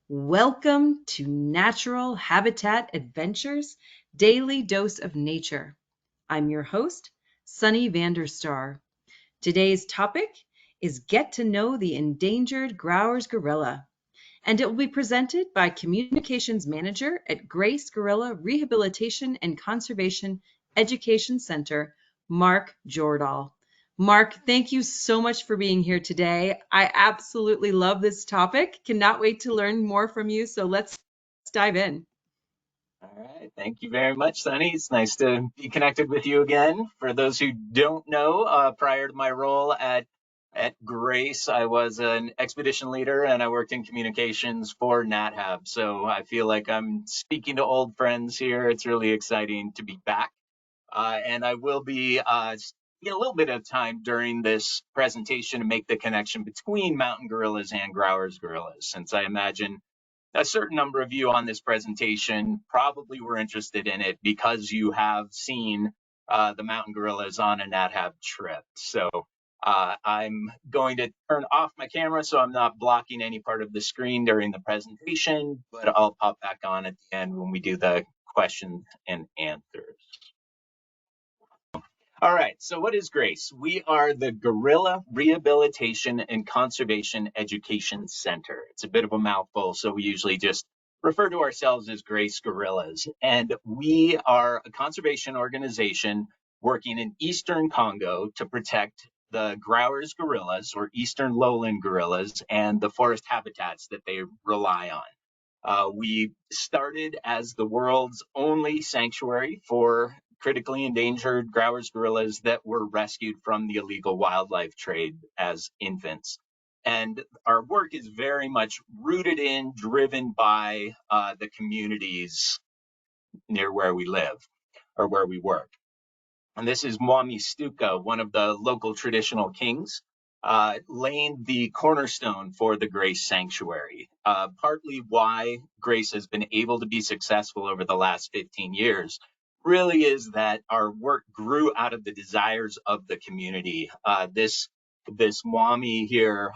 Welcome to Natural Habitat Adventures, Daily Dose of Nature. I'm your host, Sunny Vanderstar. Today's topic is Get to Know the Endangered Grauer's Gorilla, and it will be presented by Communications Manager at Grace Gorilla Rehabilitation and Conservation Education Center, Mark Jordahl. Mark, thank you so much for being here today. I absolutely love this topic. Cannot wait to learn more from you. So let's dive in. All right. Thank you very much, Sunny. It's nice to be connected with you again. For those who don't know, prior to my role at Grace, I was an expedition leader and I worked in communications for Nat Hab. So I feel like I'm speaking to old friends here. It's really exciting to be back. And I will be taking a little bit of time during this presentation to make the connection between mountain gorillas and Grauer's gorillas, since I imagine a certain number of you on this presentation probably were interested in it because you have seen the mountain gorillas on a Nat Hab trip. So I'm going to turn off my camera so I'm not blocking any part of the screen during the presentation, but I'll pop back on at the end when we do the questions and answers. All right, so what is GRACE? We are the Gorilla Rehabilitation and Conservation Education Center. It's a bit of a mouthful, so we usually just refer to ourselves as GRACE Gorillas. And we are a conservation organization working in Eastern Congo to protect the Grauer's gorillas, or Eastern lowland gorillas, and the forest habitats that they rely on. We started as the world's only sanctuary for critically endangered Grauer's gorillas that were rescued from the illegal wildlife trade as infants. And our work is very much rooted in, driven by the communities near where we live or where we work. And this is Mwami Stuka, one of the local traditional kings, laying the cornerstone for the Grace Sanctuary. Partly why Grace has been able to be successful over the last 15 years really is that our work grew out of the desires of the community. This Mwami here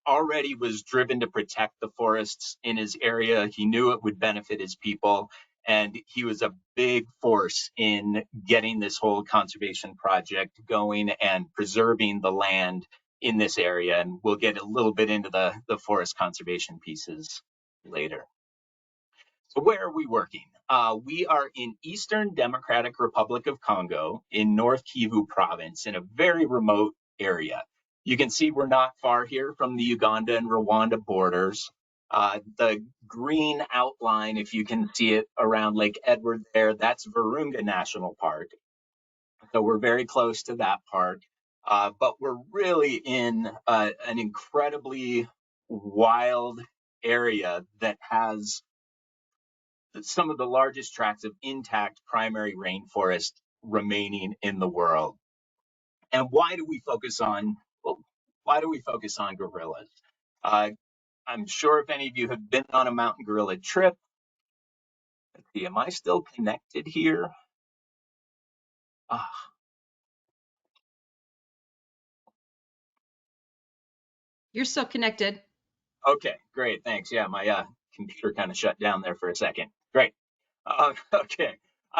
already was driven to protect the forests in his area. He knew it would benefit his people. And he was a big force in getting this whole conservation project going and preserving the land in this area. And we'll get a little bit into the forest conservation pieces later. So where are we working? We are in Eastern Democratic Republic of Congo in North Kivu province in a very remote area. You can see we're not far here from the Uganda and Rwanda borders. The green outline, if you can see it around Lake Edward there, that's Virunga National Park. So we're very close to that park, but we're really in an incredibly wild area that has some of the largest tracts of intact primary rainforest remaining in the world. And why do we focus on, well, why do we focus on gorillas? I'm sure if any of you have been on a mountain gorilla trip, let's see, am I still connected here? You're still connected. Okay, great, thanks. Yeah, my computer kind of shut down there for a second. Great. Okay.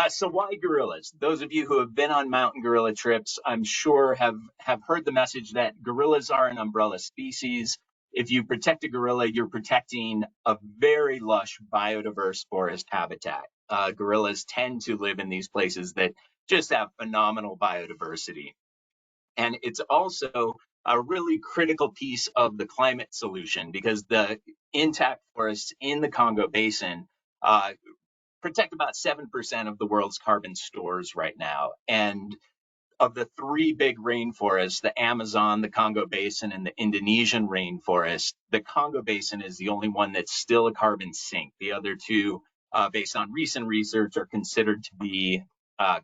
So why gorillas? Those of you who have been on mountain gorilla trips, I'm sure have heard the message that gorillas are an umbrella species. If you protect a gorilla, you're protecting a very lush biodiverse forest habitat. Gorillas tend to live in these places that just have phenomenal biodiversity. And it's also a really critical piece of the climate solution because the intact forests in the Congo Basin protect about 7% of the world's carbon stores right now. And of the three big rainforests, the Amazon, the Congo Basin, and the Indonesian rainforest, the Congo Basin is the only one that's still a carbon sink. The other two, based on recent research, are considered to be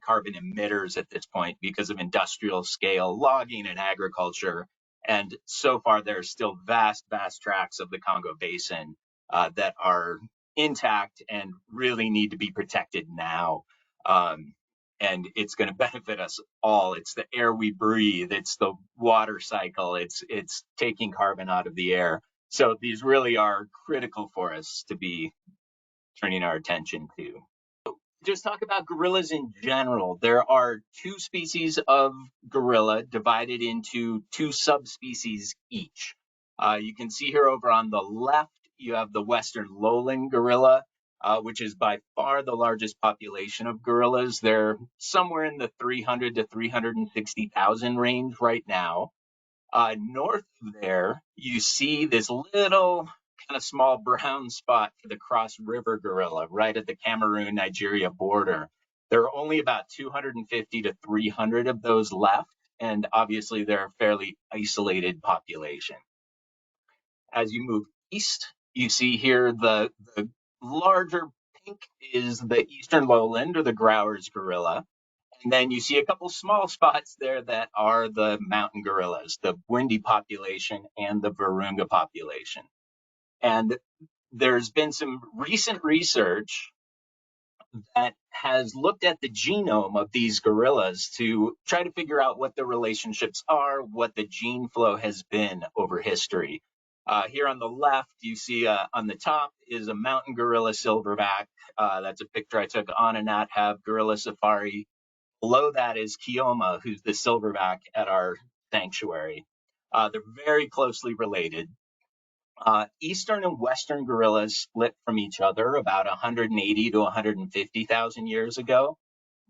carbon emitters at this point because of industrial scale logging and agriculture. And so far, there are still vast tracts of the Congo Basin that are intact and really need to be protected now. And it's going to benefit us all. It's the air we breathe. It's the water cycle. It's taking carbon out of the air. So these really are critical for us to be turning our attention to. Just talk about gorillas in general. There are two species of gorilla divided into two subspecies each. You can see here over on the left, you have the Western lowland gorilla, which is by far the largest population of gorillas. They're somewhere in the 300 to 360,000 range right now. North of there, you see this little kind of small brown spot for the Cross River gorilla right at the Cameroon-Nigeria border. There are only about 250 to 300 of those left, and obviously they're a fairly isolated population. As you move east, you see here the larger pink is the Eastern lowland or the Grauer's gorilla. And then you see a couple small spots there that are the mountain gorillas, the Bwindi population and the Virunga population. And there's been some recent research that has looked at the genome of these gorillas to try to figure out what the relationships are, what the gene flow has been over history. Here on the left, you see on the top is a mountain gorilla silverback. That's a picture I took on a Nat Hab gorilla safari. Below that is Kioma, who's the silverback at our sanctuary. They're very closely related. Eastern and Western gorillas split from each other about 180 to 150,000 years ago.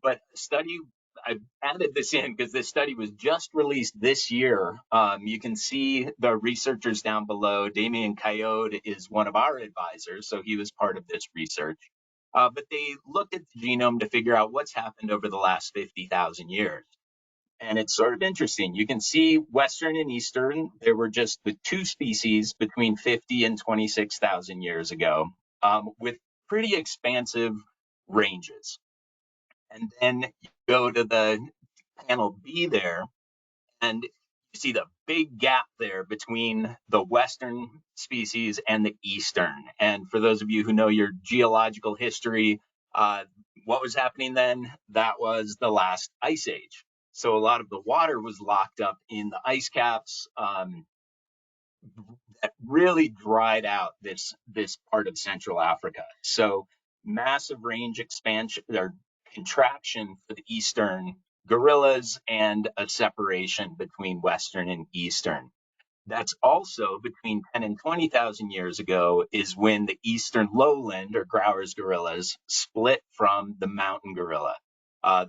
But a study, I added this in because this study was just released this year. You can see the researchers down below. Damien Coyote is one of our advisors, so he was part of this research. But they looked at the genome to figure out what's happened over the last 50,000 years. And it's sort of interesting. You can see Western and Eastern, there were just the two species between 50 and 26,000 years ago, with pretty expansive ranges. And then you go to the panel B there, and you see the big gap there between the Western species and the Eastern. And for those of you who know your geological history, what was happening then? That was the last ice age. So a lot of the water was locked up in the ice caps that really dried out this part of Central Africa. So massive range expansion or contraction for the Eastern gorillas and a separation between Western and Eastern. That's also between 10 and 20,000 years ago is when the Eastern lowland or Grauer's gorillas split from the mountain gorilla.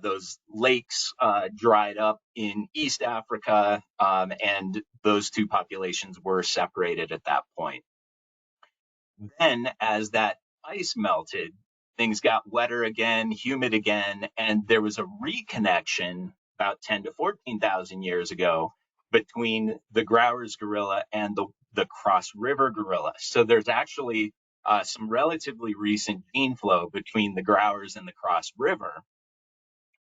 Those lakes dried up in East Africa, and those two populations were separated at that point. Then, as that ice melted, things got wetter again, humid again, and there was a reconnection about 10 to 14,000 years ago between the Grauer's gorilla and the Cross River gorilla. So there's actually some relatively recent gene flow between the Grauers and the Cross River.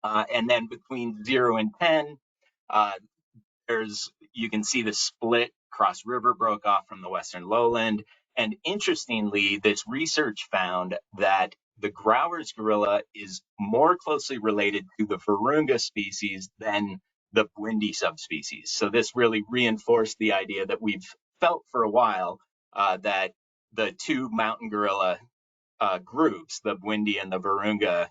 And then between 0 and 10, uh, you can see the split. Cross River broke off from the Western lowland. And interestingly, this research found that the Grauer's gorilla is more closely related to the Virunga species than the Bwindi subspecies. So this really reinforced the idea that we've felt for a while, that the two mountain gorilla groups, the Bwindi and the Virunga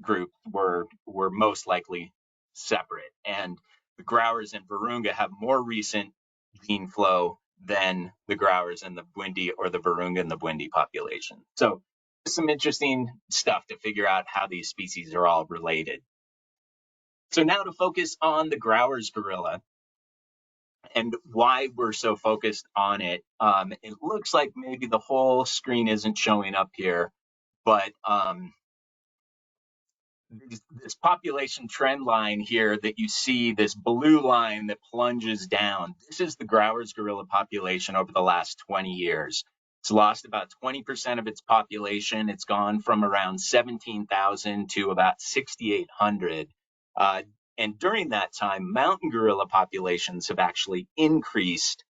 group, were most likely separate. And the Grauers and Virunga have more recent gene flow than the Grauers and the Bwindi or the Virunga and the Bwindi population. So some interesting stuff to figure out how these species are all related. So now to focus on the Grauer's gorilla and why we're so focused on it. It looks like maybe the whole screen isn't showing up here, but this population trend line here that you see, this blue line that plunges down, this is the Grauer's gorilla population over the last 20 years. It's lost about 20% of its population. It's gone from around 17,000 to about 6,800. And during that time, mountain gorilla populations have actually increased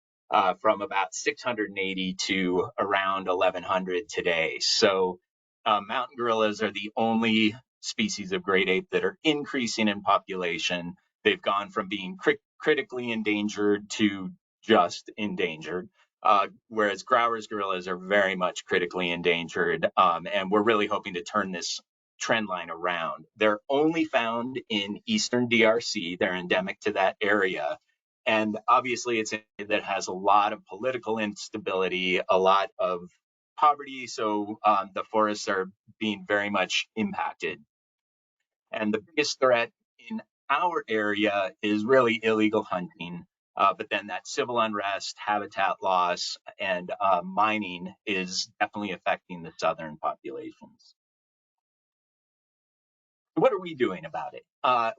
from about 680 to around 1,100 today. So mountain gorillas are the only species of great ape that are increasing in population. They've gone from being critically endangered to just endangered. whereas Grauer's gorillas are very much critically endangered, and we're really hoping to turn this trend line around. They're only found in eastern DRC. They're endemic to that area. And obviously, it's an area that has a lot of political instability, a lot of poverty. So the forests are being very much impacted. And the biggest threat in our area is really illegal hunting. But then that civil unrest, habitat loss, and mining is definitely affecting the southern populations. What are we doing about it?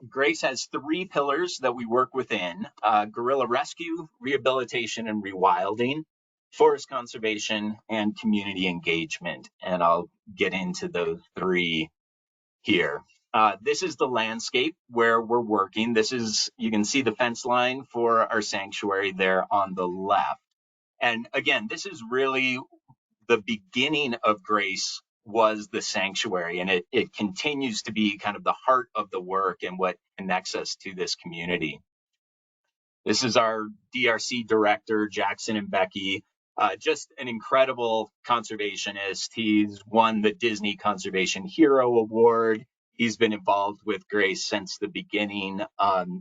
Grace has three pillars that we work within: gorilla rescue, rehabilitation, and rewilding, forest conservation, and community engagement. And I'll get into those three here. This is the landscape where we're working. You can see the fence line for our sanctuary there on the left. And again, this is really the beginning of Grace was the sanctuary, and it continues to be kind of the heart of the work and what connects us to this community. This is our DRC director, Jackson and Becky, just an incredible conservationist. He's won the Disney Conservation Hero Award. He's been involved with Grace since the beginning.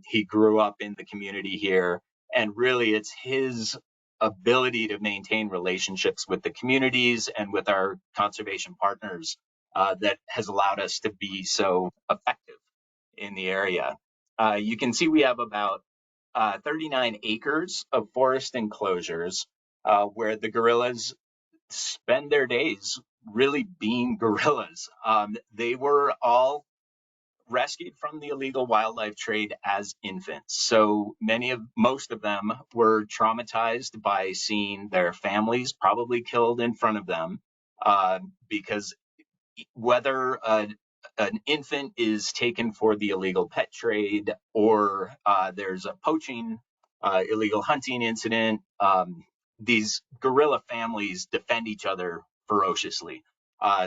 He grew up in the community here, and really it's his ability to maintain relationships with the communities and with our conservation partners that has allowed us to be so effective in the area. You can see we have about 39 acres of forest enclosures where the gorillas spend their days really being gorillas. They were all rescued from the illegal wildlife trade as infants. So most of them were traumatized by seeing their families probably killed in front of them because whether an infant is taken for the illegal pet trade or there's a poaching, illegal hunting incident, these gorilla families defend each other ferociously.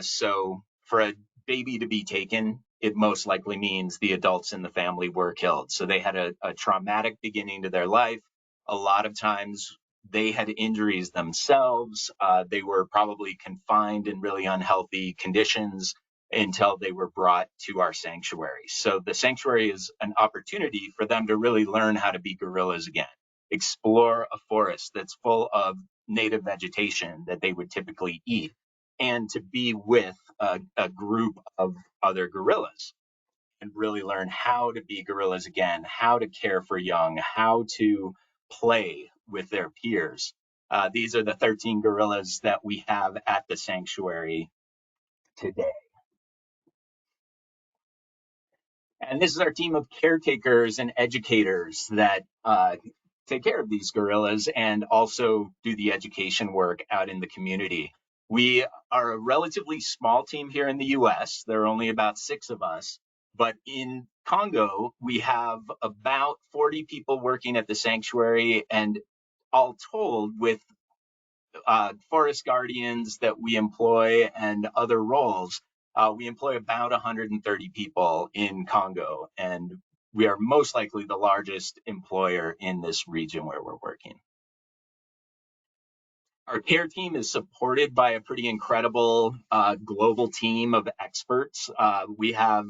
So for a baby to be taken, it most likely means the adults in the family were killed. So they had a traumatic beginning to their life. A lot of times they had injuries themselves. They were probably confined in really unhealthy conditions until they were brought to our sanctuary. So the sanctuary is an opportunity for them to really learn how to be gorillas again, explore a forest that's full of native vegetation that they would typically eat, and to be with a group of other gorillas and really learn how to be gorillas again, how to care for young, how to play with their peers. These are the 13 gorillas that we have at the sanctuary today. And this is our team of caretakers and educators that take care of these gorillas and also do the education work out in the community. We are a relatively small team here in the US. There are only about 6 of us. But in Congo, we have about 40 people working at the sanctuary, and all told, with forest guardians that we employ and other roles, we employ about 130 people in Congo, and we are most likely the largest employer in this region where we're working. Our care team is supported by a pretty incredible global team of experts. We have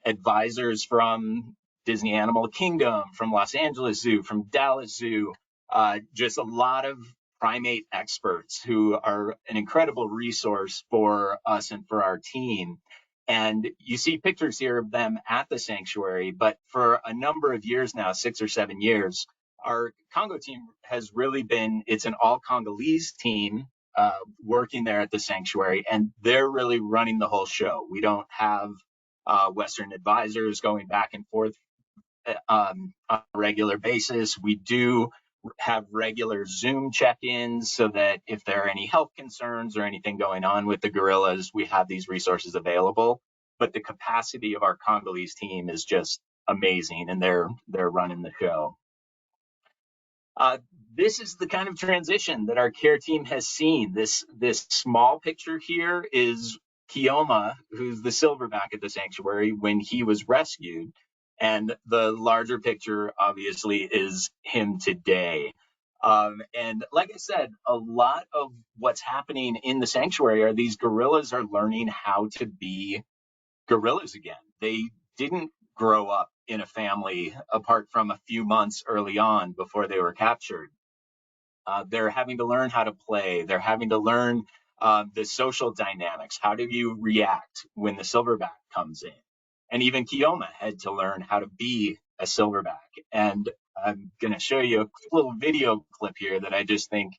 advisors from Disney Animal Kingdom, from Los Angeles Zoo, from Dallas Zoo, just a lot of primate experts who are an incredible resource for us and for our team. And you see pictures here of them at the sanctuary, but for a number of years now, 6 or 7 years, our Congo team has really it's an all Congolese team working there at the sanctuary, and they're really running the whole show. We don't have Western advisors going back and forth on a regular basis. We do have regular Zoom check-ins so that if there are any health concerns or anything going on with the gorillas, we have these resources available. But the capacity of our Congolese team is just amazing, and they're running the show. This is the kind of transition that our care team has seen. This small picture here is Kioma, who's the silverback at the sanctuary when he was rescued. And the larger picture, obviously, is him today. And like I said, a lot of what's happening in the sanctuary are these gorillas are learning how to be gorillas again. They didn't grow up in a family apart from a few months early on before they were captured. They're having to learn how to play. They're having to learn the social dynamics. How do you react when the silverback comes in? And even Kioma had to learn how to be a silverback. And I'm going to show you a little video clip here that I just think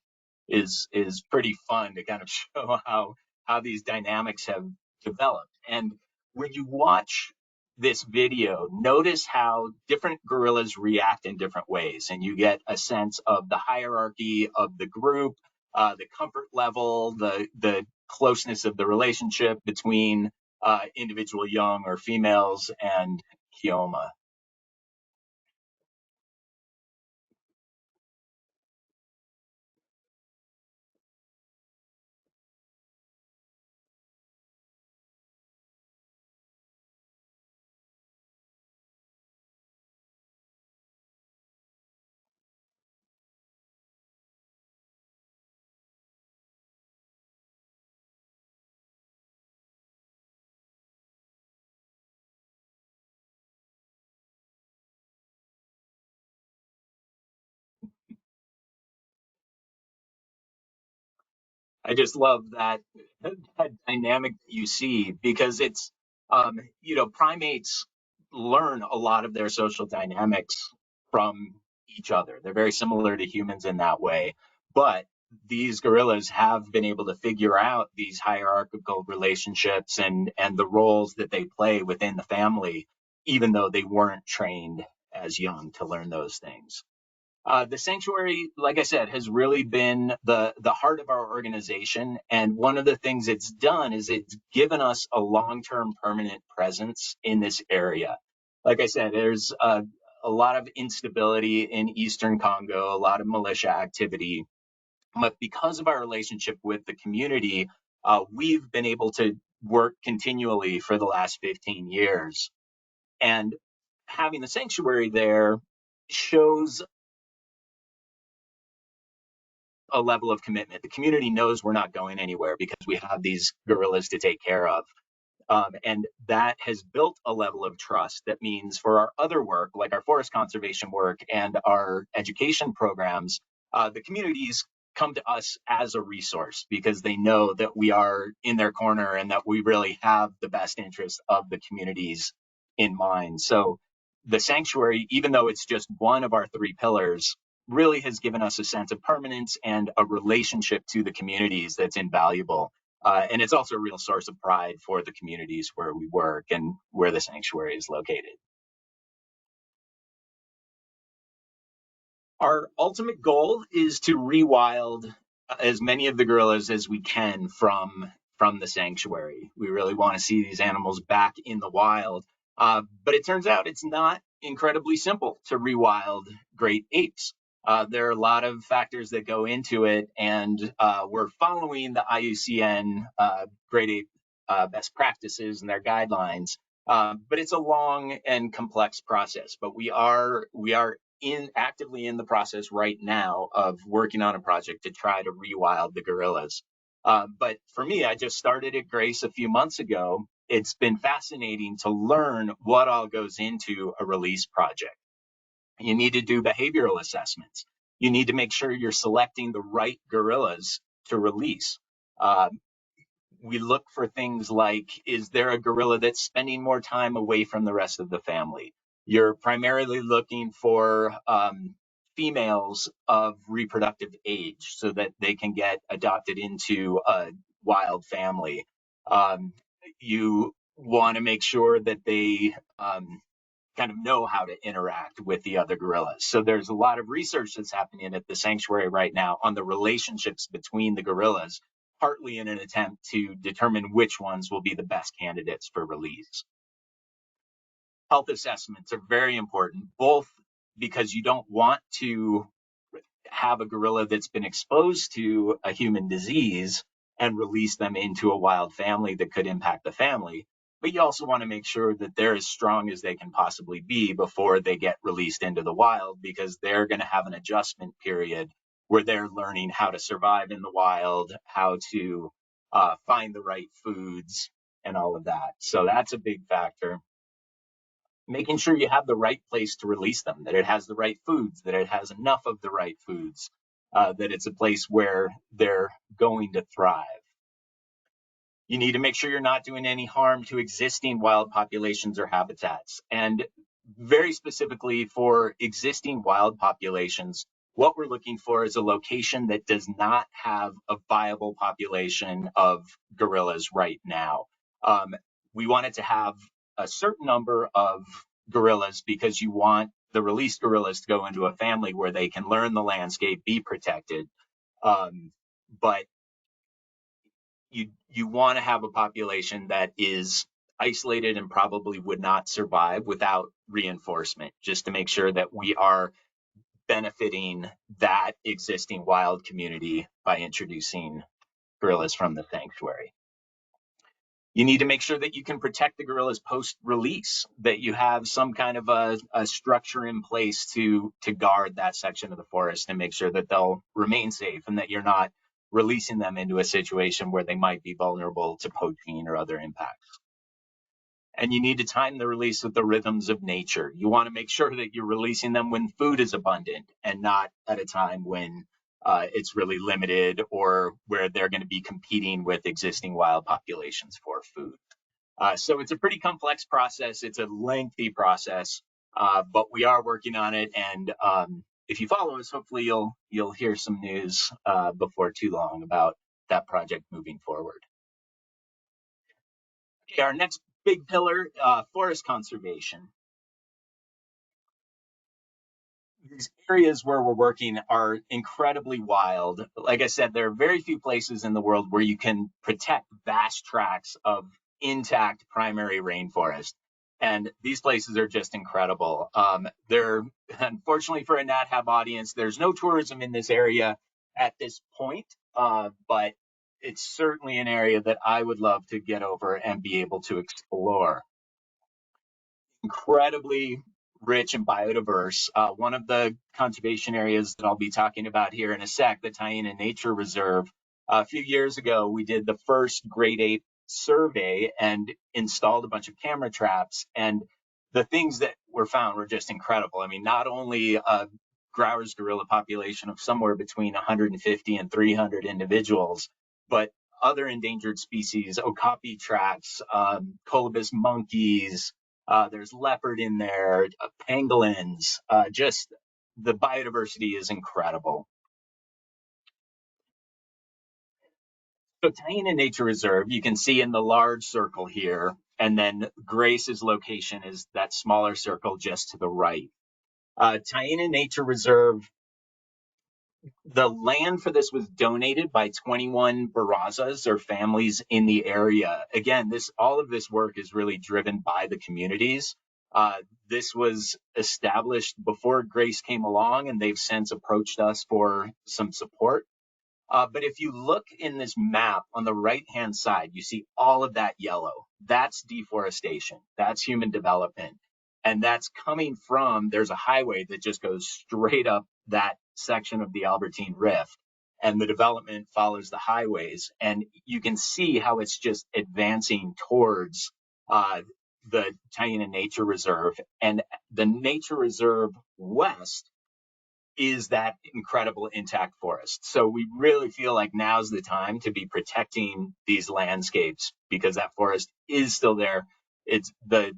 is pretty fun to kind of show how these dynamics have developed. And when you watch this video, notice how different gorillas react in different ways, and you get a sense of the hierarchy of the group, the comfort level, the closeness of the relationship between individual young or females and Kioma. I just love that dynamic that you see because it's primates learn a lot of their social dynamics from each other. They're very similar to humans in that way, but these gorillas have been able to figure out these hierarchical relationships and the roles that they play within the family, even though they weren't trained as young to learn those things. The sanctuary, like I said, has really been the heart of our organization. And one of the things it's done is it's given us a long-term permanent presence in this area. Like I said, there's a lot of instability in Eastern Congo, a lot of militia activity. But because of our relationship with the community, we've been able to work continually for the last 15 years. And having the sanctuary there shows a level of commitment. The community knows we're not going anywhere because we have these gorillas to take care of. And that has built a level of trust that means for our other work, like our forest conservation work and our education programs, the communities come to us as a resource because they know that we are in their corner and that we really have the best interest of the communities in mind. So the sanctuary, even though it's just one of our three pillars, really has given us a sense of permanence and a relationship to the communities that's invaluable. And it's also a real source of pride for the communities where we work and where the sanctuary is located. Our ultimate goal is to rewild as many of the gorillas as we can from the sanctuary. We really want to see these animals back in the wild. But it turns out it's not incredibly simple to rewild great apes. There are a lot of factors that go into it, and we're following the IUCN Great Ape best practices and their guidelines. But it's a long and complex process. But we are actively in the process right now of working on a project to try to rewild the gorillas. But for me, I just started at Grace a few months ago. It's been fascinating to learn what all goes into a release project. You need to do behavioral assessments. You need to make sure you're selecting the right gorillas to release. Uh, we look for things like, is there a gorilla that's spending more time away from the rest of the family? You're primarily looking for females of reproductive age so that they can get adopted into a wild family. You want to make sure that they kind of know how to interact with the other gorillas. So there's a lot of research that's happening at the sanctuary right now on the relationships between the gorillas, partly in an attempt to determine which ones will be the best candidates for release. Health assessments are very important, both because you don't want to have a gorilla that's been exposed to a human disease and release them into a wild family that could impact the family. But you also want to make sure that they're as strong as they can possibly be before they get released into the wild, because they're going to have an adjustment period where they're learning how to survive in the wild, how to find the right foods, and all of that. So that's a big factor. Making sure you have the right place to release them, that it has the right foods, that it has enough of the right foods, that it's a place where they're going to thrive. You need to make sure you're not doing any harm to existing wild populations or habitats. And very specifically for existing wild populations, what we're looking for is a location that does not have a viable population of gorillas right now. We want it to have a certain number of gorillas because you want the released gorillas to go into a family where they can learn the landscape, be protected. But you want to have a population that is isolated and probably would not survive without reinforcement, just to make sure that we are benefiting that existing wild community by introducing gorillas from the sanctuary. You need to make sure that you can protect the gorillas post-release, that you have some kind of a structure in place to guard that section of the forest and make sure that they'll remain safe and that you're not releasing them into a situation where they might be vulnerable to poaching or other impacts. And you need to time the release with the rhythms of nature. You want to make sure that you're releasing them when food is abundant and not at a time when it's really limited or where they're going to be competing with existing wild populations for food. So it's a pretty complex process. It's a lengthy process, but we are working on it. And if you follow us, hopefully you'll hear some news before too long about that project moving forward. Okay, our next big pillar, forest conservation. These areas where we're working are incredibly wild. Like I said, there are very few places in the world where you can protect vast tracts of intact primary rainforest. And these places are just incredible. They're, unfortunately for a Nat Hab audience, there's no tourism in this area at this point, but it's certainly an area that I would love to get over and be able to explore. Incredibly rich and biodiverse. One of the conservation areas that I'll be talking about here in a sec, the Taina Nature Reserve. A few years ago, we did the first great ape survey and installed a bunch of camera traps. And the things that were found were just incredible. I mean, not only Grauer's gorilla population of somewhere between 150 and 300 individuals, but other endangered species, okapi tracks, colobus monkeys, there's leopard in there, pangolins, just the biodiversity is incredible. So Taina Nature Reserve, you can see in the large circle here, and then Grace's location is that smaller circle just to the right. Taina Nature Reserve, the land for this was donated by 21 barazas or families in the area. Again, all of this work is really driven by the communities. This was established before Grace came along, and they've since approached us for some support. But if you look in this map on the right-hand side, you see all of that yellow. That's deforestation. That's human development. And that's coming from, there's a highway that just goes straight up that section of the Albertine Rift. And the development follows the highways. And you can see how it's just advancing towards the Taina Nature Reserve. And the Nature Reserve West is that incredible intact forest. So we really feel like now's the time to be protecting these landscapes because that forest is still there. It's the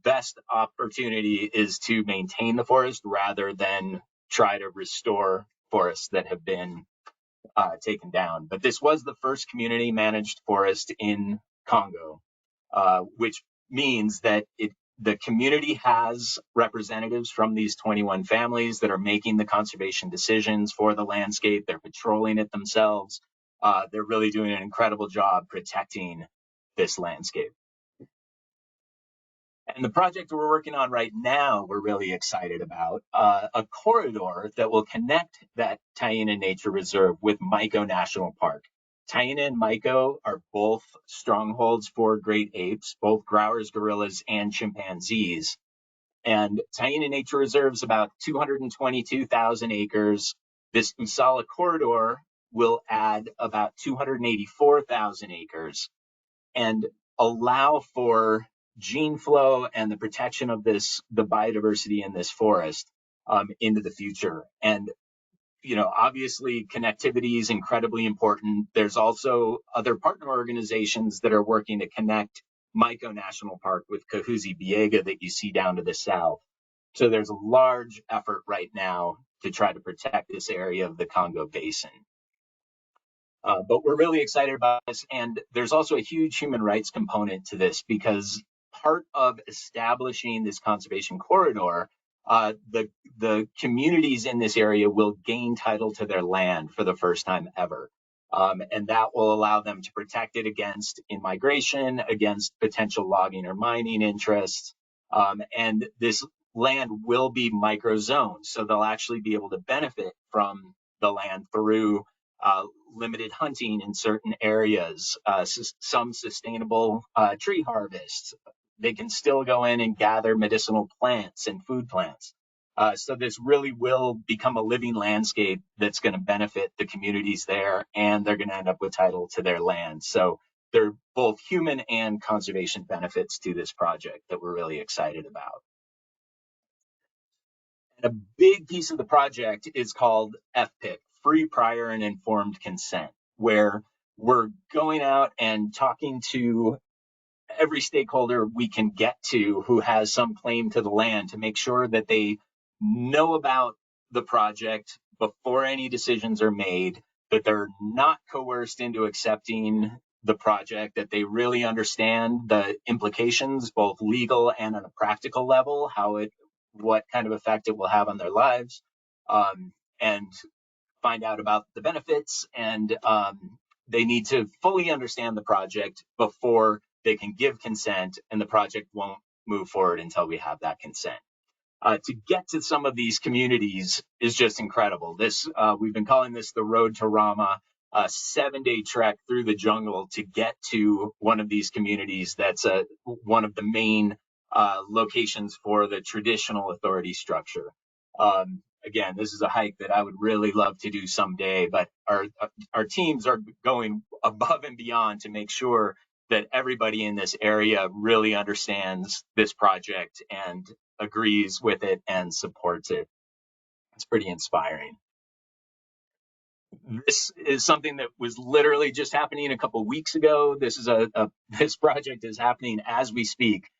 best opportunity is to maintain the forest rather than try to restore forests that have been taken down. But this was the first community managed forest in Congo, which means that the community has representatives from these 21 families that are making the conservation decisions for the landscape. They're patrolling it themselves. They're really doing an incredible job protecting this landscape. And the project we're working on right now, we're really excited about, a corridor that will connect that Taina Nature Reserve with Maico National Park. Taina and Maico are both strongholds for great apes, both Grauer's gorillas and chimpanzees. And Taina Nature Reserve is about 222,000 acres. This Usala corridor will add about 284,000 acres and allow for gene flow and the protection of the biodiversity in this forest into the future. And obviously connectivity is incredibly important. There's also other partner organizations that are working to connect Maico National Park with Kahuzi Biega that you see down to the south. So there's a large effort right now to try to protect this area of the Congo Basin. But we're really excited about this. And there's also a huge human rights component to this, because part of establishing this conservation corridor, the communities in this area will gain title to their land for the first time ever. And that will allow them to protect it against in-migration, against potential logging or mining interests. And this land will be microzoned, so they'll actually be able to benefit from the land through limited hunting in certain areas, some sustainable tree harvests. They can still go in and gather medicinal plants and food plants. So this really will become a living landscape that's going to benefit the communities there, and they're going to end up with title to their land. So there are both human and conservation benefits to this project that we're really excited about. And a big piece of the project is called FPIC, Free, Prior, and Informed Consent, where we're going out and talking to every stakeholder we can get to who has some claim to the land to make sure that they know about the project before any decisions are made, that they're not coerced into accepting the project, that they really understand the implications, both legal and on a practical level, what kind of effect it will have on their lives, and find out about the benefits. And they need to fully understand the project before they can give consent, and the project won't move forward until we have that consent. To get to some of these communities is just incredible. We've been calling this the Road to Rama, a 7-day trek through the jungle to get to one of these communities that's one of the main locations for the traditional authority structure. Again, this is a hike that I would really love to do someday, but our teams are going above and beyond to make sure that everybody in this area really understands this project and agrees with it and supports it. It's pretty inspiring. This is something that was literally just happening a couple of weeks ago. This project is happening as we speak.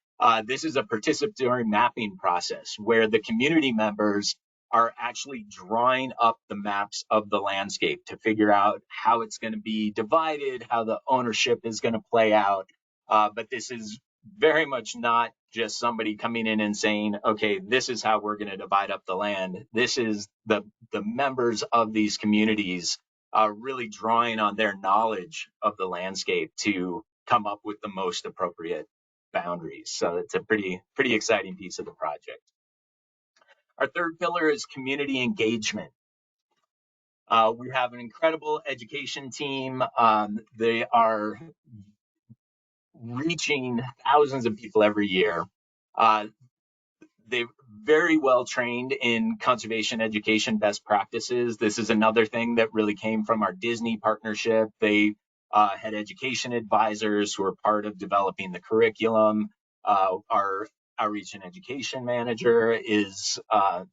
This is a participatory mapping process where the community members are actually drawing up the maps of the landscape to figure out how it's going to be divided, how the ownership is going to play out. But this is very much not just somebody coming in and saying, okay, this is how we're going to divide up the land. This is the members of these communities really drawing on their knowledge of the landscape to come up with the most appropriate boundaries. So it's a pretty exciting piece of the project. Our third pillar is community engagement. We have an incredible education team. They are reaching thousands of people every year. They're very well trained in conservation education best practices. This is another thing that really came from our Disney partnership. They had education advisors who are part of developing the curriculum. Our outreach and education manager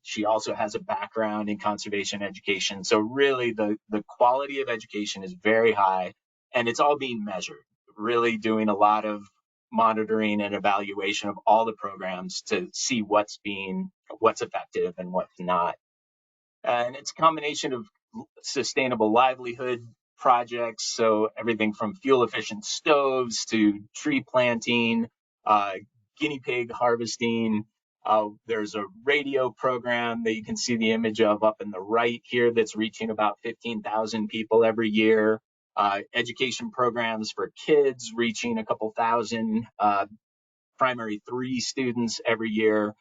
she also has a background in conservation education. So really the quality of education is very high, and it's all being measured, really doing a lot of monitoring and evaluation of all the programs to see what's effective and what's not. And it's a combination of sustainable livelihood projects, so everything from fuel efficient stoves to tree planting, guinea pig harvesting. There's a radio program that you can see the image of up in the right here that's reaching about 15,000 people every year. Education programs for kids reaching a couple thousand, primary 3 students every year.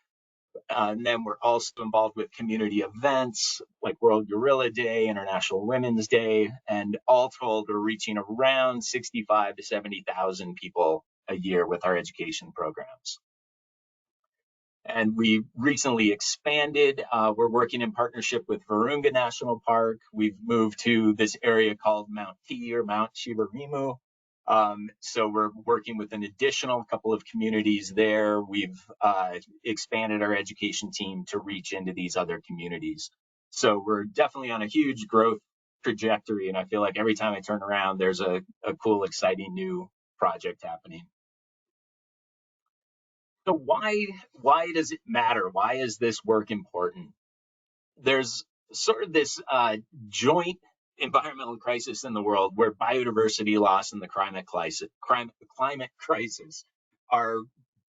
And then we're also involved with community events like World Gorilla Day, International Women's Day, and all told, we're reaching around 65 to 70,000 people a year with our education programs. And we recently expanded. We're working in partnership with Virunga National Park. We've moved to this area called Mount T, or Mount Shivarimu. So we're working with an additional couple of communities there. We've expanded our education team to reach into these other communities. So we're definitely on a huge growth trajectory. And I feel like every time I turn around, there's a cool, exciting new project happening. So why does it matter? Why is this work important? There's sort of this joint environmental crisis in the world where biodiversity loss and the climate crisis are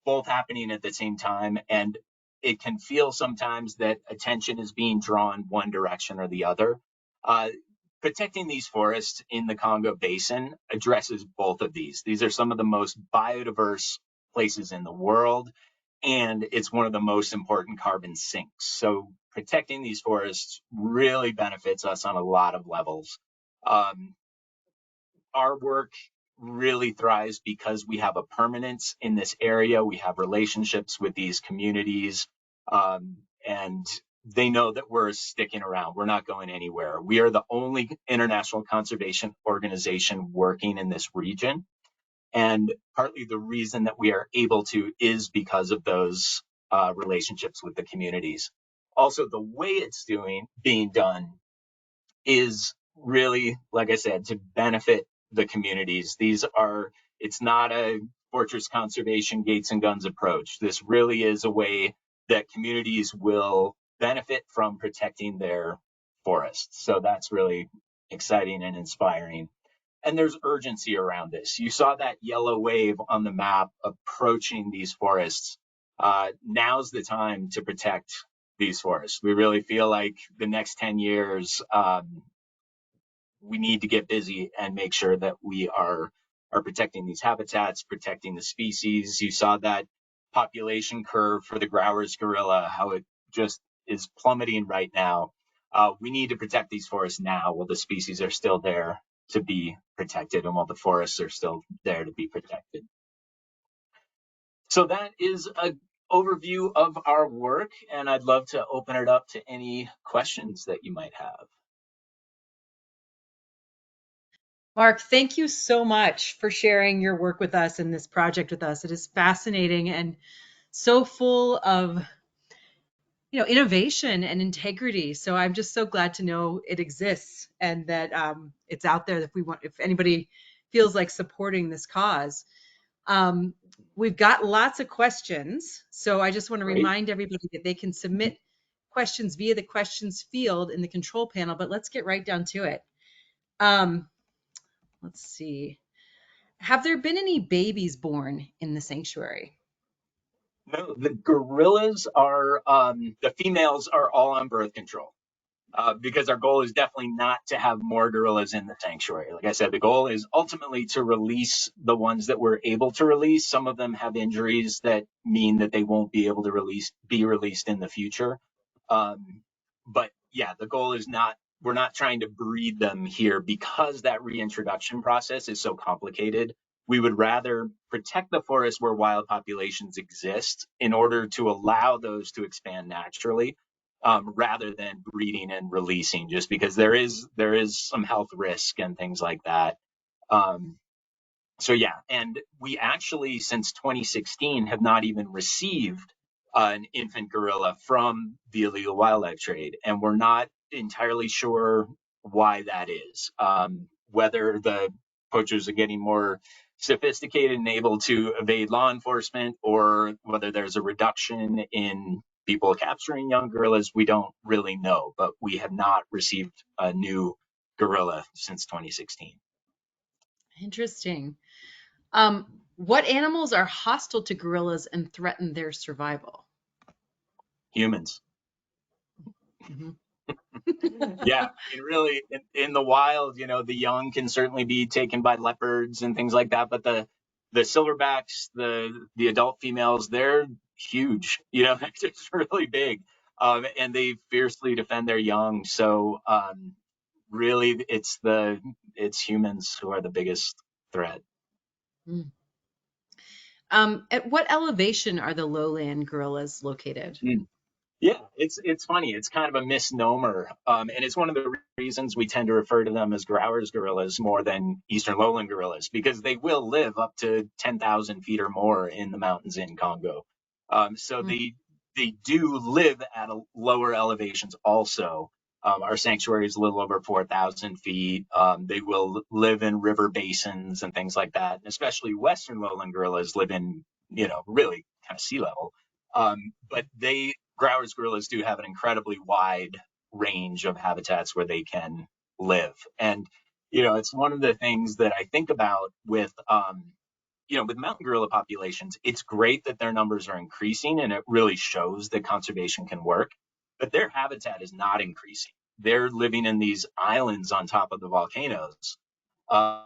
both happening at the same time, and it can feel sometimes that attention is being drawn one direction or the other. Uh, Protecting these forests in the Congo Basin addresses both of these. These are some of the most biodiverse places in the world, and it's one of the most important carbon sinks. So protecting these forests really benefits us on a lot of levels. Um, our work really thrives because we have a permanence in this area. We have relationships with these communities, and they know that we're sticking around. We're not going anywhere. We are the only international conservation organization working in this region. And partly the reason that we are able to is because of those relationships with the communities. Also, the way it's being done is really, like I said, to benefit the communities. It's not a fortress conservation gates and guns approach. This really is a way that communities will benefit from protecting their forests. So that's really exciting and inspiring. And there's urgency around this. You saw that yellow wave on the map approaching these forests. Now's the time to protect these forests. We really feel like the next 10 years, we need to get busy and make sure that we are protecting these habitats, protecting the species. You saw that population curve for the Grauer's gorilla, how it just is plummeting right now. We need to protect these forests now while the species are still there to be protected and while the forests are still there to be protected. So that is an overview of our work, and I'd love to open it up to any questions that you might have. Mark, thank you so much for sharing your work with us and this project with us. It is fascinating and so full of innovation and integrity. So I'm just so glad to know it exists and that it's out there if anybody feels like supporting this cause. We've got lots of questions. So I just want to Great. remind everybody that they can submit questions via the questions field in the control panel, but let's get right down to it. Let's see. Have there been any babies born in the sanctuary? No, the gorillas are, the females are all on birth control. Because our goal is definitely not to have more gorillas in the sanctuary. Like I said, the goal is ultimately to release the ones that we're able to release. Some of them have injuries that mean that they won't be able to be released in the future. But yeah, the goal is we're not trying to breed them here because that reintroduction process is so complicated. We would rather protect the forest where wild populations exist in order to allow those to expand naturally, rather than breeding and releasing, just because there is some health risk and things like that. Um, so yeah, and we actually since 2016 have not even received an infant gorilla from the illegal wildlife trade, and we're not entirely sure why that is. Whether the poachers are getting more sophisticated and able to evade law enforcement, or whether there's a reduction in people capturing young gorillas, we don't really know. But we have not received a new gorilla since 2016. Interesting. What animals are hostile to gorillas and threaten their survival? Humans. Mhm. Yeah, I mean, really, in the wild, the young can certainly be taken by leopards and things like that, but the silverbacks, the adult females, they're huge. They're just really big, and they fiercely defend their young. So, really, it's humans who are the biggest threat. Mm. At what elevation are the lowland gorillas located? Yeah, it's funny. It's kind of a misnomer, and it's one of the reasons we tend to refer to them as Grauer's gorillas more than Eastern lowland gorillas, because they will live up to 10,000 feet or more in the mountains in Congo. So Mm. they do live at lower elevations. Also, our sanctuary is a little over 4,000 feet. They will live in river basins and things like that. And especially Western lowland gorillas live in really kind of sea level. But Grauer's gorillas do have an incredibly wide range of habitats where they can live. And, it's one of the things that I think about with mountain gorilla populations. It's great that their numbers are increasing and it really shows that conservation can work, but their habitat is not increasing. They're living in these islands on top of the volcanoes. Um,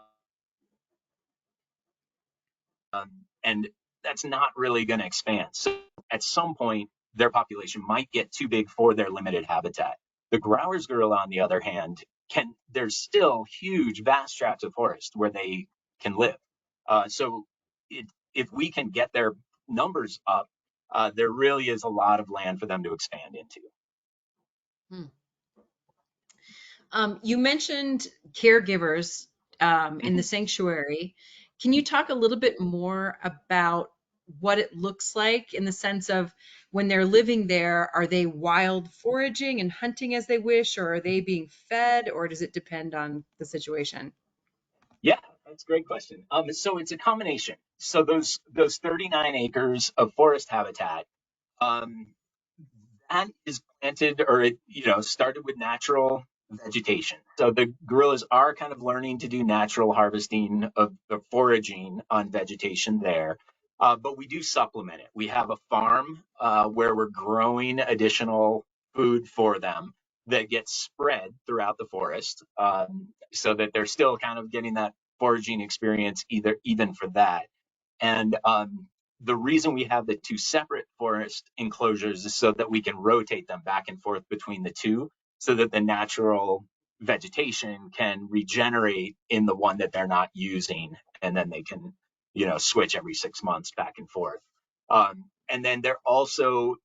and that's not really going to expand. So at some point, their population might get too big for their limited habitat. The Grauer's gorilla, on the other hand, there's still huge, vast tracts of forest where they can live. So if we can get their numbers up, there really is a lot of land for them to expand into. Hmm. You mentioned caregivers in the Mhm. sanctuary. Can you talk a little bit more about what it looks like in the sense of when they're living there, are they wild foraging and hunting as they wish, or are they being fed, or does it depend on the situation? Yeah, that's a great question. So it's a combination. So those 39 acres of forest habitat, um, that is planted, or it started with natural vegetation. So the gorillas are kind of learning to do natural harvesting of foraging on vegetation there. But we do supplement it. We have a farm where we're growing additional food for them that gets spread throughout the forest, so that they're still kind of getting that foraging experience even for that. And the reason we have the two separate forest enclosures is so that we can rotate them back and forth between the two, so that the natural vegetation can regenerate in the one that they're not using, and then they can, switch every 6 months back and forth. And then they're also,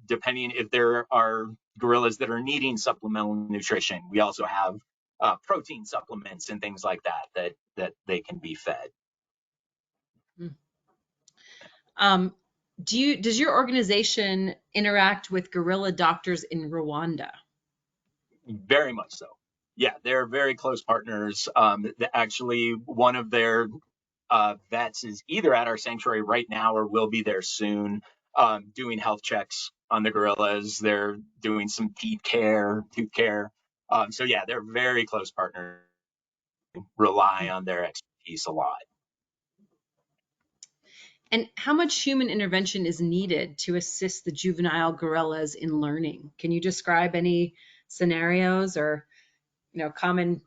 depending if there are gorillas that are needing supplemental nutrition, we also have protein supplements and things like that they can be fed. Hmm. Um, does your organization interact with gorilla doctors in Rwanda? Very much so. Yeah, they're very close partners. Actually, one of their vets is either at our sanctuary right now or will be there soon, doing health checks on the gorillas. They're doing some tooth care. So yeah, they're very close partners. Rely on their expertise a lot. And how much human intervention is needed to assist the juvenile gorillas in learning? Can you describe any scenarios or common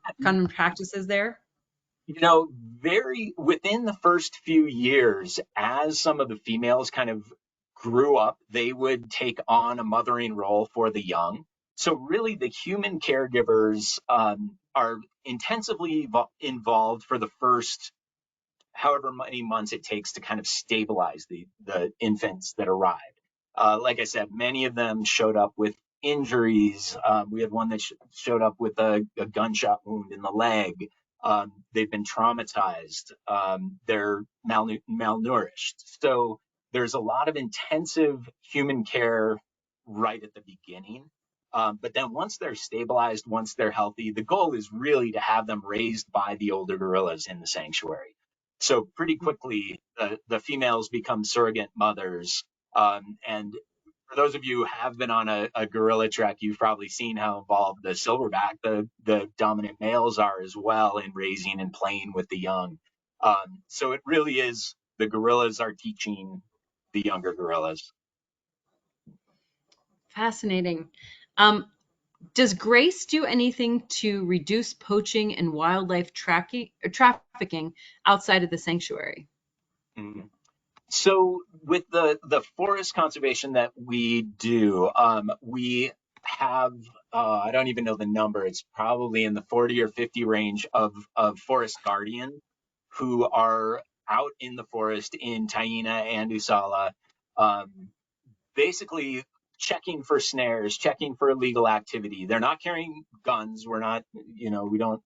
practices there? Very within the first few years, as some of the females kind of grew up, they would take on a mothering role for the young. So really, the human caregivers are intensively involved for the first however many months it takes to kind of stabilize the infants that arrived. Like I said, many of them showed up with injuries. We had one that showed up with a gunshot wound in the leg. They've been traumatized. They're malnourished. So there's a lot of intensive human care right at the beginning. But then once they're stabilized, once they're healthy, the goal is really to have them raised by the older gorillas in the sanctuary. So pretty quickly, the females become surrogate mothers. And for those of you who have been on a gorilla trek, you've probably seen how involved the silverback, the dominant males, are as well in raising and playing with the young. So it really is the gorillas are teaching the younger gorillas. Fascinating. Um, does Grace do anything to reduce poaching and wildlife trafficking outside of the sanctuary? Mhm. So with the forest conservation that we do, we have I don't even know the number. It's probably in the 40 or 50 range of forest guardians who are out in the forest in Taina and Usala, um, basically checking for snares, checking for illegal activity. They're not carrying guns. We're not, we don't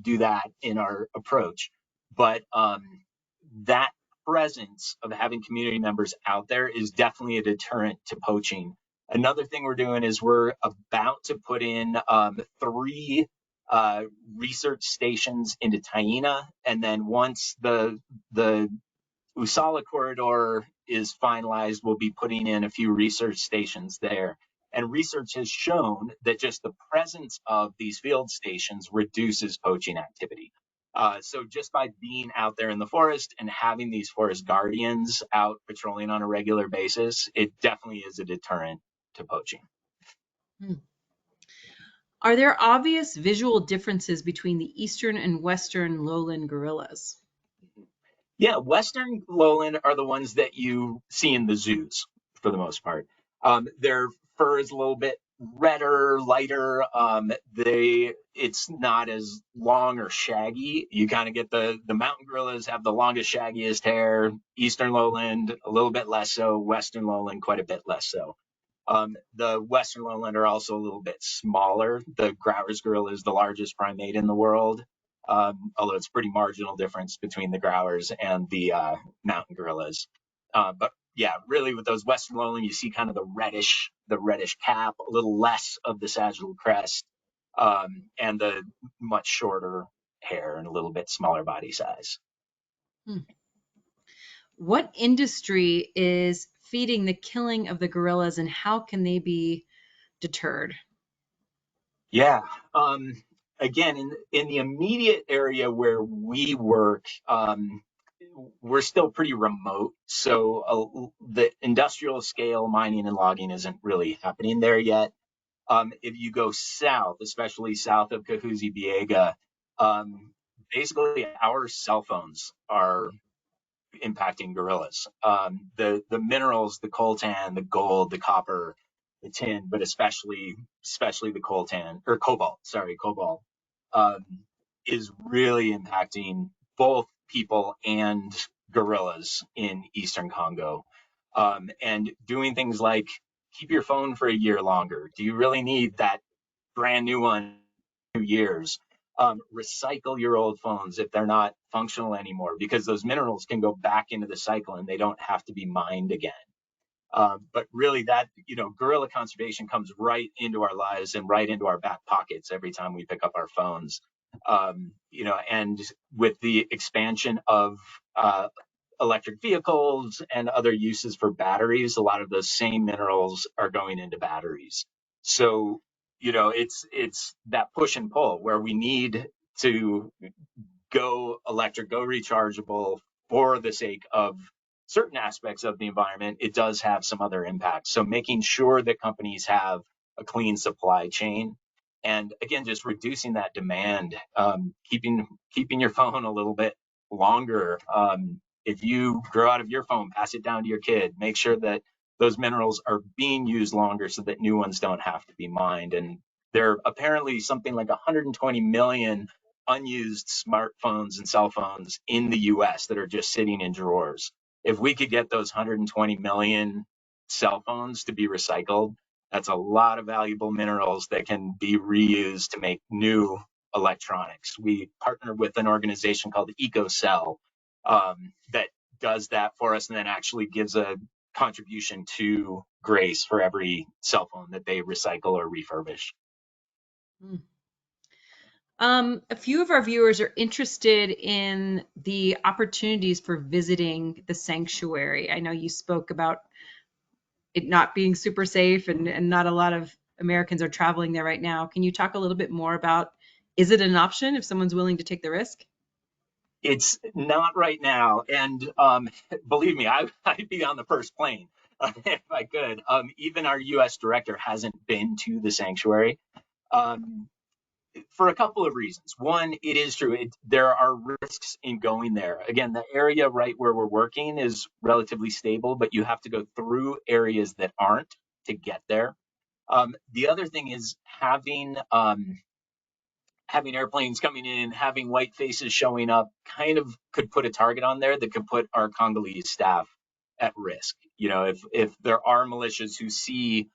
do that in our approach. But that presence of having community members out there is definitely a deterrent to poaching. Another thing we're doing is we're about to put in 3 research stations into Taina, and then once the Usala corridor is finalized, we'll be putting in a few research stations there. And research has shown that just the presence of these field stations reduces poaching activity. So just by being out there in the forest and having these forest guardians out patrolling on a regular basis, it definitely is a deterrent to poaching. Hmm. Are there obvious visual differences between the eastern and western lowland gorillas? Yeah, Western lowland are the ones that you see in the zoos for the most part. Their fur is a little bit redder, lighter. It's not as long or shaggy. You kind of get the mountain gorillas have the longest, shaggiest hair. Eastern lowland a little bit less so. Western lowland quite a bit less so. The Western lowland are also a little bit smaller. The Grauer's gorilla is the largest primate in the world, although it's a pretty marginal difference between the Grauers and the mountain gorillas. But yeah, really with those Western lowland, you see kind of the reddish cap, a little less of the sagittal crest, and the much shorter hair and a little bit smaller body size. Hmm. What industry is feeding the killing of the gorillas, and how can they be deterred? Yeah. Again, in the immediate area where we work, we're still pretty remote. So the industrial scale mining and logging isn't really happening there yet. If you go south, especially south of Cahuzi Biega, um, basically our cell phones are impacting gorillas. The minerals, the coltan, the gold, the copper, the tin, but especially the coltan or cobalt, sorry, cobalt, um, is really impacting both people and gorillas in Eastern Congo. And doing things like keep your phone for a year longer. Do you really need that brand new one in 2 years? Recycle your old phones if they're not functional anymore, because those minerals can go back into the cycle and they don't have to be mined again. But really, that gorilla conservation comes right into our lives and right into our back pockets every time we pick up our phones. And with the expansion of electric vehicles and other uses for batteries, a lot of those same minerals are going into batteries. So, it's that push and pull where we need to go electric, go rechargeable for the sake of certain aspects of the environment. It does have some other impacts. So making sure that companies have a clean supply chain, and again, just reducing that demand, keeping your phone a little bit longer. If you grow out of your phone, pass it down to your kid. Make sure that those minerals are being used longer so that new ones don't have to be mined. And there are apparently something like 120 million unused smartphones and cell phones in the US that are just sitting in drawers. If we could get those 120 million cell phones to be recycled, that's a lot of valuable minerals that can be reused to make new electronics. We partner with an organization called EcoCell, that does that for us and then actually gives a contribution to Grace for every cell phone that they recycle or refurbish. Hmm. A few of our viewers are interested in the opportunities for visiting the sanctuary. I know you spoke about it not being super safe and not a lot of Americans are traveling there right now. Can you talk a little bit more about, is it an option if someone's willing to take the risk? It's not right now, and believe me, I'd be on the first plane if I could. Even our U.S. director hasn't been to the sanctuary, um, for a couple of reasons. One, it is true, there are risks in going there. Again, the area right where we're working is relatively stable, but you have to go through areas that aren't to get there. The other thing is having having airplanes coming in, having white faces showing up, kind of could put a target on there that could put our Congolese staff at risk. You know, if there are militias who see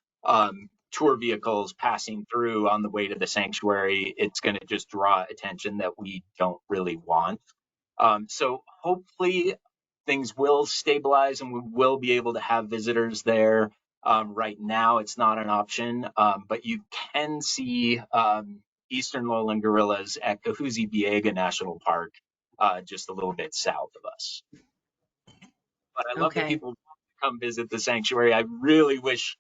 tour vehicles passing through on the way to the sanctuary, it's going to just draw attention that we don't really want. So hopefully things will stabilize and we will be able to have visitors there. Right now, it's not an option, but you can see eastern lowland gorillas at Kahuzi-Biega National Park, just a little bit south of us. But I love that Okay. people come visit the sanctuary. I really wish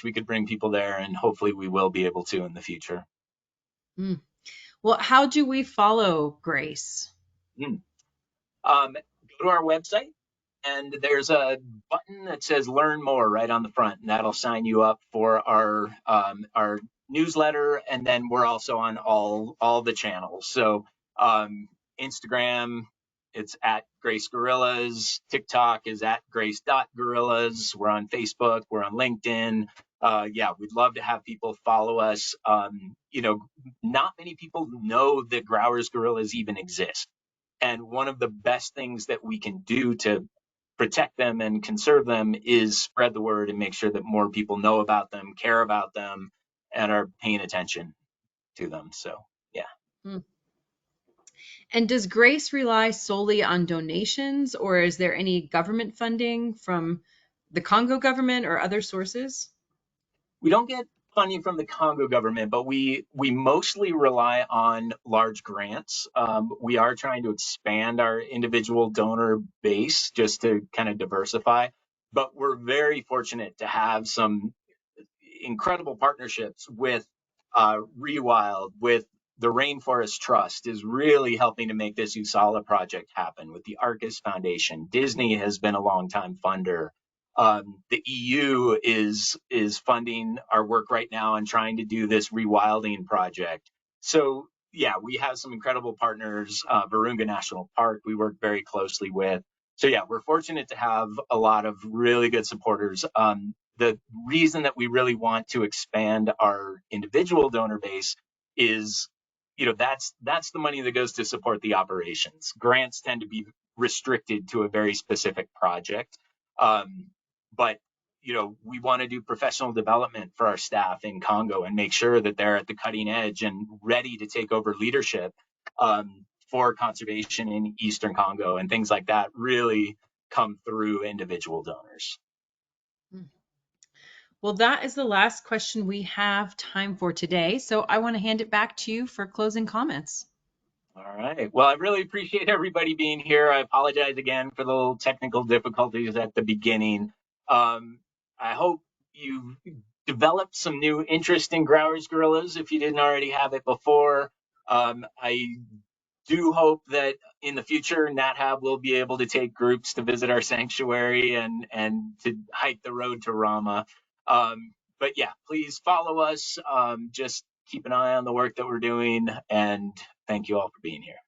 we could bring people there, and hopefully we will be able to in the future. Mm. Well, how do we follow Grace? Mm. Go to our website, and there's a button that says "Learn More" right on the front, and that'll sign you up for our newsletter. And then we're also on all the channels. So Instagram, it's at Grace Gorillas. TikTok is at Grace.Gorillas. We're on Facebook. We're on LinkedIn. Yeah, we'd love to have people follow us. You know, not many people know that Grauer's gorillas even exist. And one of the best things that we can do to protect them and conserve them is spread the word and make sure that more people know about them, care about them, and are paying attention to them. So, yeah. Mm. And does Grace rely solely on donations, or is there any government funding from the Congo government or other sources? We don't get funding from the Congo government, but we mostly rely on large grants. We are trying to expand our individual donor base just to kind of diversify, but we're very fortunate to have some incredible partnerships with Rewild, with the Rainforest Trust is really helping to make this USALA project happen with the Arcus Foundation. Disney has been a longtime funder. The EU is funding our work right now and trying to do this rewilding project. So yeah, we have some incredible partners. Virunga National Park, we work very closely with. So yeah, we're fortunate to have a lot of really good supporters. The reason that we really want to expand our individual donor base is, you know, that's the money that goes to support the operations. Grants tend to be restricted to a very specific project. But you know, we want to do professional development for our staff in Congo and make sure that they're at the cutting edge and ready to take over leadership for conservation in Eastern Congo, and things like that really come through individual donors. Well, that is the last question we have time for today. So I want to hand it back to you for closing comments. All right. Well, I really appreciate everybody being here. I apologize again for the little technical difficulties at the beginning. I hope you developed some new interest in Grauer's gorillas if you didn't already have it before. I do hope that in the future, Nat Hab will be able to take groups to visit our sanctuary and to hike the road to Rama. But yeah, please follow us. Just keep an eye on the work that we're doing, and thank you all for being here.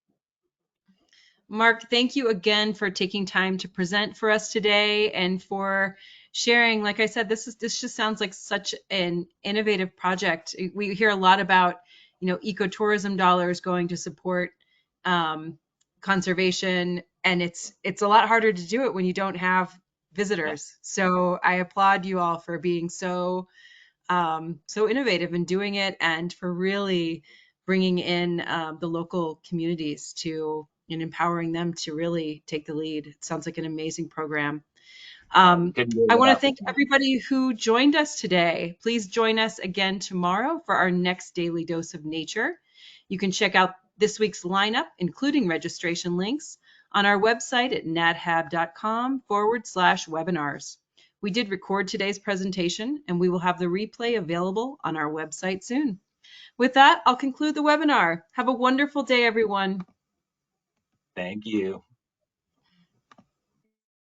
Mark, thank you again for taking time to present for us today and for sharing. Like I said, this just sounds like such an innovative project. We hear a lot about, you know, ecotourism dollars going to support conservation, and it's a lot harder to do it when you don't have Yeah. visitors. So I applaud you all for being so innovative in doing it, and for really bringing in the local communities to and empowering them to really take the lead. It sounds like an amazing program. We couldn't do it I want to without the thank team. everybody who joined us today. Please join us again tomorrow for our next daily dose of nature. You can check out this week's lineup, including registration links, on our website at nathab.com/webinars. We did record today's presentation, and we will have the replay available on our website soon. With that, I'll conclude the webinar. Have a wonderful day, everyone. Thank you.